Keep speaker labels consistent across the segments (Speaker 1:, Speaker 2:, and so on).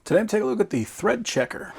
Speaker 1: Today I'm taking a look at the thread checker.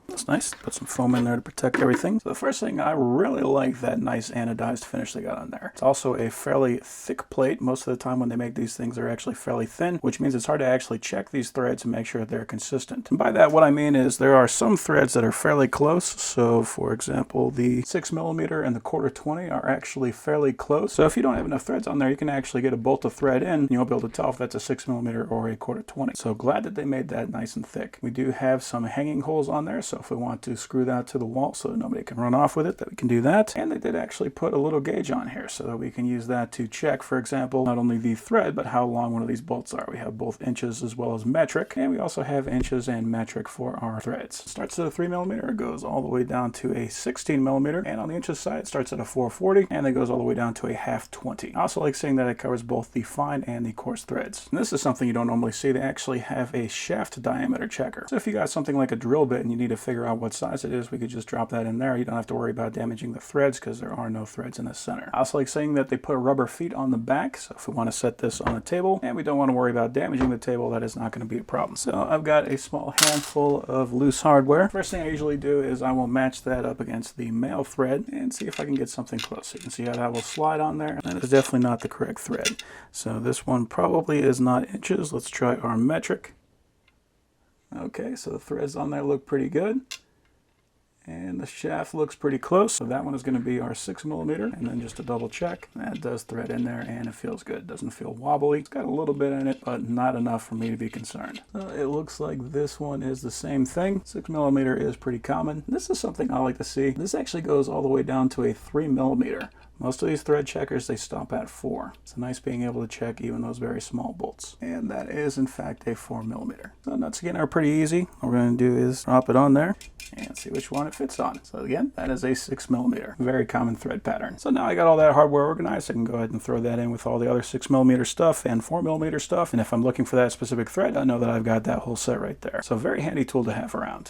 Speaker 1: That's nice. Put some foam in there to protect everything. So the first thing, I really like that nice anodized finish they got on there. It's also a fairly thick plate. Most of the time when they make these things, they're actually fairly thin, which means it's hard to actually check these threads and make sure that they're consistent. And by that, what I mean is there are some threads that are fairly close. So for example, the 6mm and the 1/4 are actually fairly close. So if you don't have enough threads on there, you can actually get a bolt of thread in and you'll be able to tell if that's a 6mm or a 1/4. So glad that they made that nice and thick. We do have some hanging holes on there. So if we want to screw that to the wall so nobody can run off with it, that we can do that. And they did actually put a little gauge on here so that we can use that to check, for example, not only the thread, but how long one of these bolts are. We have both inches as well as metric, and we also have inches and metric for our threads. It starts at a 3mm, it goes all the way down to a 16mm, and on the inches side, it starts at a 440, and it goes all the way down to a 1/2 I also like seeing that it covers both the fine and the coarse threads. And this is something you don't normally see. They actually have a shaft diameter checker. So if you got something like a drill bit and you need to figure out what size it is, we could just drop that in there. You don't have to worry about damaging the threads because there are no threads in the center. I also like saying that they put rubber feet on the back, so if we want to set this on a table and we don't want to worry about damaging the table, that is not going to be a problem. So I've got a small handful of loose hardware. First thing I usually do is I will match that up against the male thread and see if I can get something close. So you can see how that will slide on there. That is definitely not the correct thread. So this one probably is not inches. Let's try our metric. Okay, so the threads on there look pretty good. And the shaft looks pretty close, so that one is going to be our 6mm. And then just to double check, that does thread in there and it feels good. It doesn't feel wobbly. It's got a little bit in it, but not enough for me to be concerned. It looks like this one is the same thing. 6mm is pretty common. This is something I like to see. This actually goes all the way down to a 3mm. Most of these thread checkers, they stop at 4. It's nice being able to check even those very small bolts. And that is in fact a 4mm. So nuts again are pretty easy. What we're going to do is drop it on there and see which one it fits on. So again, that is a 6mm. Very common thread pattern. So now I got all that hardware organized, I can go ahead and throw that in with all the other 6mm stuff and 4mm stuff. And if I'm looking for that specific thread, I know that I've got that whole set right there. So very handy tool to have around.